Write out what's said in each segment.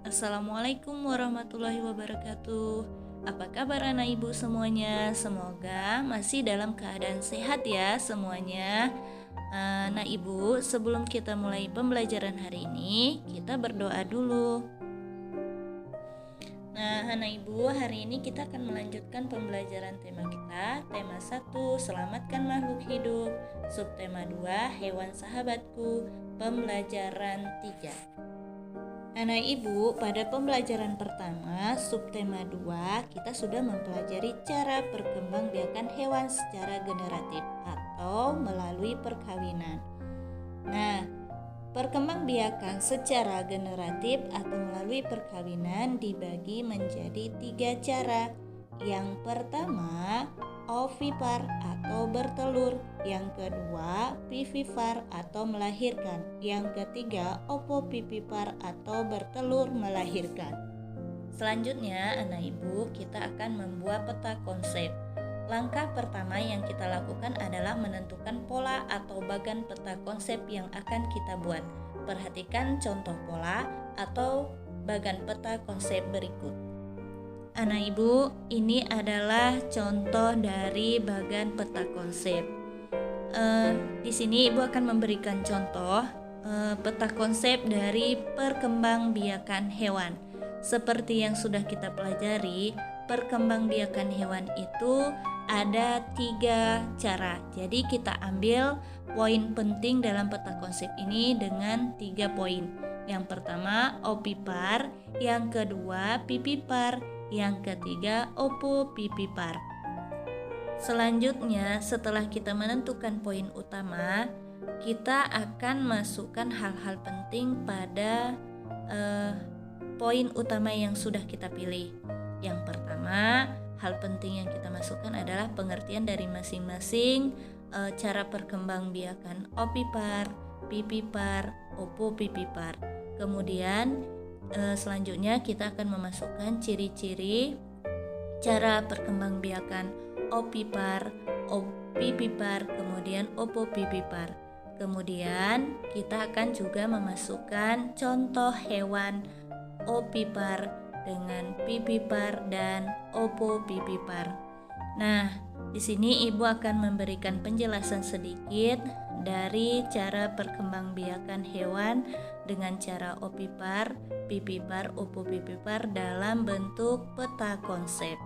Assalamualaikum warahmatullahi wabarakatuh. Apa kabar anak ibu semuanya? Semoga masih dalam keadaan sehat ya semuanya. Nah ibu, sebelum kita mulai pembelajaran hari ini, kita berdoa dulu. Nah anak ibu, hari ini kita akan melanjutkan pembelajaran tema kita. Tema 1, selamatkan makhluk hidup. Subtema 2, hewan sahabatku. Pembelajaran 3. Anak ibu, pada pembelajaran pertama, subtema 2, kita sudah mempelajari cara perkembangbiakan hewan secara generatif atau melalui perkawinan. Nah, perkembangbiakan secara generatif atau melalui perkawinan dibagi menjadi 3 cara. Yang pertama, ovipar atau bertelur. Yang kedua, vivipar atau melahirkan. Yang ketiga, ovovivipar atau bertelur melahirkan. Selanjutnya, anak ibu, kita akan membuat peta konsep. Langkah pertama yang kita lakukan adalah menentukan pola atau bagan peta konsep yang akan kita buat. Perhatikan contoh pola atau bagan peta konsep berikut. Anak ibu, ini adalah contoh dari bagan peta konsep. Di sini ibu akan memberikan contoh peta konsep dari perkembangbiakan hewan. Seperti yang sudah kita pelajari, perkembangbiakan hewan itu ada 3 cara. Jadi kita ambil poin penting dalam peta konsep ini dengan 3 poin. Yang pertama, ovipar, yang kedua, vivipar, yang ketiga, ovovivipar. Selanjutnya, setelah kita menentukan poin utama, kita akan masukkan hal-hal penting pada poin utama yang sudah kita pilih. Yang pertama, hal penting yang kita masukkan adalah pengertian dari masing-masing cara perkembangbiakan ovipar, vivipar, ovovivipar. Kemudian selanjutnya kita akan memasukkan ciri-ciri cara perkembangbiakan ovipar, vivipar, kemudian ovovivipar. Kemudian kita akan juga memasukkan contoh hewan ovipar dengan vivipar dan ovovivipar. Nah, di sini ibu akan memberikan penjelasan sedikit dari cara perkembangbiakan hewan dengan cara ovipar, vivipar, ovovivipar dalam bentuk peta konsep.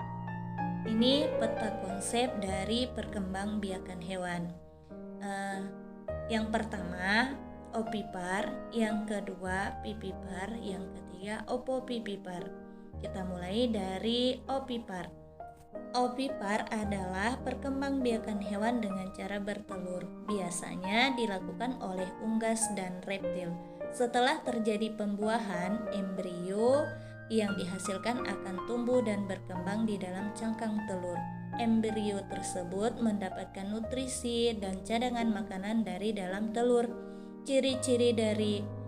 Ini peta konsep dari perkembangbiakan hewan. Yang pertama, ovipar, yang kedua, vivipar, yang ketiga, ovovivipar. Kita mulai dari ovipar. Ovipar adalah perkembangbiakan hewan dengan cara bertelur. Biasanya dilakukan oleh unggas dan reptil. Setelah terjadi pembuahan, embrio yang dihasilkan akan tumbuh dan berkembang di dalam cangkang telur. Embrio tersebut mendapatkan nutrisi dan cadangan makanan dari dalam telur. Ciri-ciri dari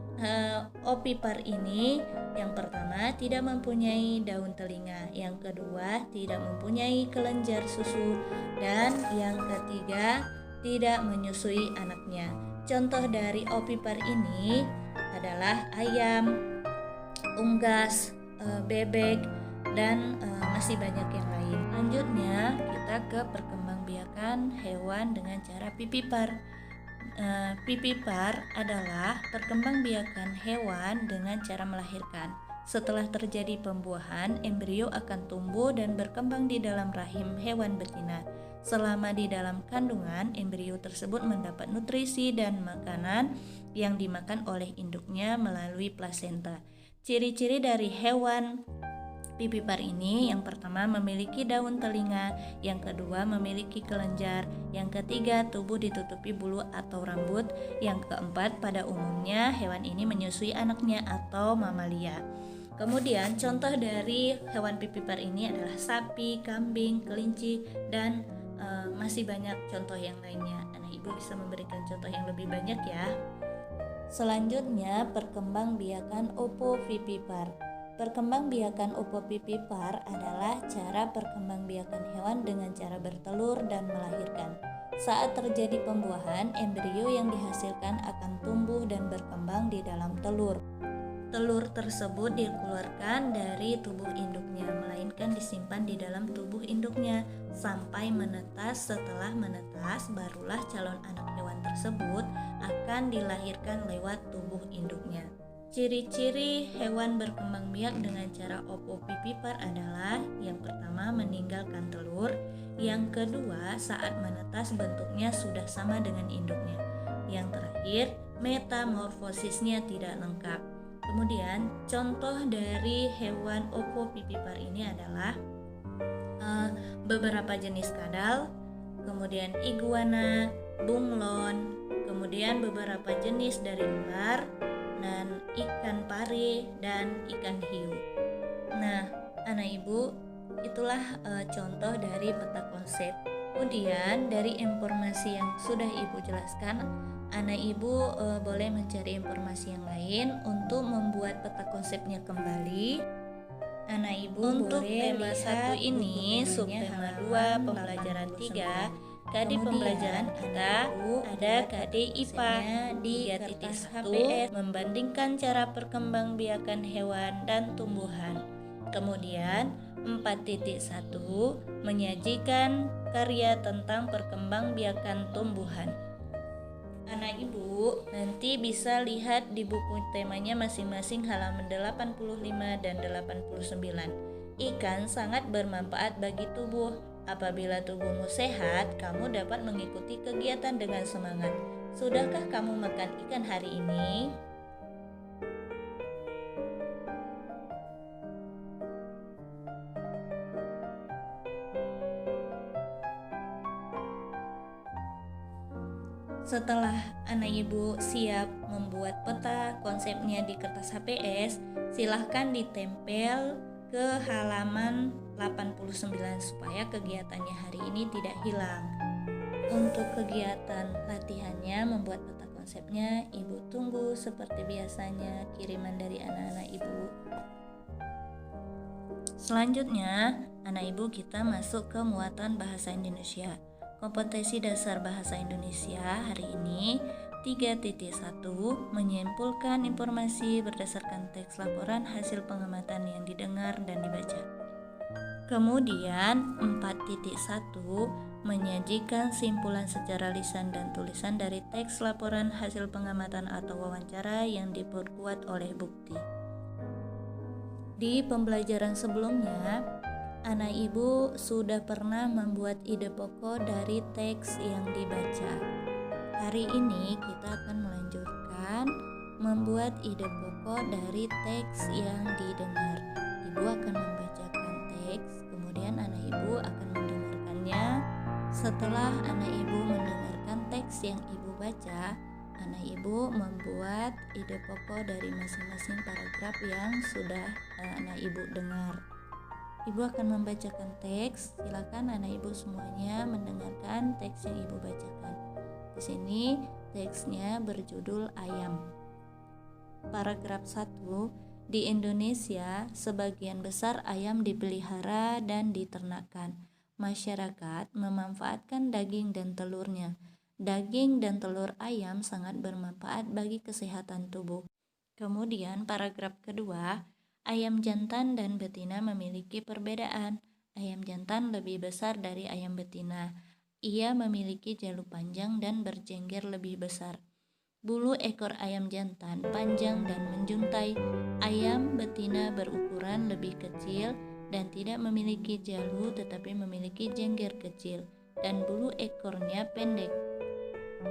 ovipar ini, yang pertama, tidak mempunyai daun telinga, yang kedua, tidak mempunyai kelenjar susu, dan yang ketiga, tidak menyusui anaknya. Contoh dari ovipar ini adalah ayam, unggas, bebek, dan masih banyak yang lain. Selanjutnya kita ke perkembangbiakan hewan dengan cara vivipar. Vivipar adalah perkembangbiakan hewan dengan cara melahirkan. Setelah terjadi pembuahan, embrio akan tumbuh dan berkembang di dalam rahim hewan betina. Selama di dalam kandungan, embrio tersebut mendapat nutrisi dan makanan yang dimakan oleh induknya melalui plasenta. Ciri-ciri dari hewan vivipar ini, yang pertama memiliki daun telinga, yang kedua memiliki kelenjar, yang ketiga tubuh ditutupi bulu atau rambut, yang keempat pada umumnya hewan ini menyusui anaknya atau mamalia. Kemudian contoh dari hewan vivipar ini adalah sapi, kambing, kelinci, dan masih banyak contoh yang lainnya. Anak ibu bisa memberikan contoh yang lebih banyak ya. Selanjutnya, perkembangbiakan ovovivipar. Perkembangbiakan ovovivipar adalah cara perkembangbiakan hewan dengan cara bertelur dan melahirkan. Saat terjadi pembuahan, embrio yang dihasilkan akan tumbuh dan berkembang di dalam telur. telur tersebut dikeluarkan dari tubuh induknya, melainkan disimpan di dalam tubuh induknya sampai menetas. Setelah menetas, barulah calon anak hewan tersebut akan dilahirkan lewat tubuh induknya. Ciri-ciri hewan berkembang biak dengan cara ovovivipar adalah: yang pertama, meninggalkan telur; yang kedua, saat menetas bentuknya sudah sama dengan induknya; yang terakhir, metamorfosisnya tidak lengkap. Kemudian contoh dari hewan ovovivipar ini adalah beberapa jenis kadal, kemudian iguana, bunglon, kemudian beberapa jenis dari ular, dan ikan pari dan ikan hiu. Nah, anak ibu, itulah contoh dari peta konsep. Kemudian dari informasi yang sudah ibu jelaskan, anak ibu boleh mencari informasi yang lain untuk membuat peta konsepnya kembali. Anak ibu untuk tema 1 ini, subtema 2 pembelajaran 3, KD pembelajaran kita ada KD IPA di 3.1 membandingkan cara perkembangbiakan hewan dan tumbuhan. Kemudian 4.1 menyajikan karya tentang perkembangbiakan tumbuhan. Anak ibu nanti bisa lihat di buku temanya masing-masing halaman 85 dan 89. Ikan sangat bermanfaat bagi tubuh. Apabila tubuhmu sehat, kamu dapat mengikuti kegiatan dengan semangat. Sudahkah kamu makan ikan hari ini? Setelah anak ibu siap membuat peta konsepnya di kertas HPS, silahkan ditempel ke halaman 89 supaya kegiatannya hari ini tidak hilang. Untuk kegiatan latihannya membuat peta konsepnya, ibu tunggu seperti biasanya kiriman dari anak-anak ibu. Selanjutnya, anak ibu kita masuk ke muatan bahasa Indonesia. Kompetensi dasar bahasa Indonesia hari ini 3.1 menyimpulkan informasi berdasarkan teks laporan hasil pengamatan yang didengar dan dibaca. Kemudian 4.1 menyajikan simpulan secara lisan dan tulisan dari teks laporan hasil pengamatan atau wawancara yang diperkuat oleh bukti. Di pembelajaran sebelumnya, anak ibu sudah pernah membuat ide pokok dari teks yang dibaca. Hari ini kita akan melanjutkan membuat ide pokok dari teks yang didengar. Ibu akan membacakan teks, kemudian anak ibu akan mendengarkannya. Setelah anak ibu mendengarkan teks yang ibu baca, anak ibu membuat ide pokok dari masing-masing paragraf yang sudah anak ibu dengar. Ibu akan membacakan teks. Silakan anak ibu semuanya mendengarkan teks yang ibu bacakan. Di sini teksnya berjudul Ayam. Paragraf 1. Di Indonesia, sebagian besar ayam dipelihara dan diternakkan. Masyarakat memanfaatkan daging dan telurnya. Daging dan telur ayam sangat bermanfaat bagi kesehatan tubuh. Kemudian paragraf kedua, ayam jantan dan betina memiliki perbedaan. Ayam jantan lebih besar dari ayam betina. Ia memiliki jalur panjang dan berjengger lebih besar. Bulu ekor ayam jantan panjang dan menjuntai. Ayam betina berukuran lebih kecil dan tidak memiliki jalur tetapi memiliki jengger kecil dan bulu ekornya pendek.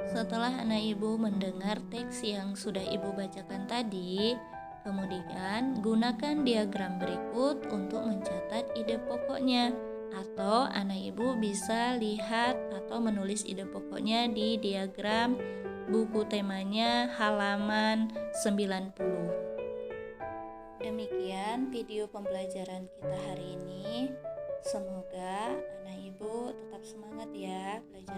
Setelah anak ibu mendengar teks yang sudah ibu bacakan tadi, kemudian gunakan diagram berikut untuk mencatat ide pokoknya, atau anak ibu bisa lihat atau menulis ide pokoknya di diagram buku temanya halaman 90. Demikian video pembelajaran kita hari ini. Semoga anak ibu tetap semangat ya belajar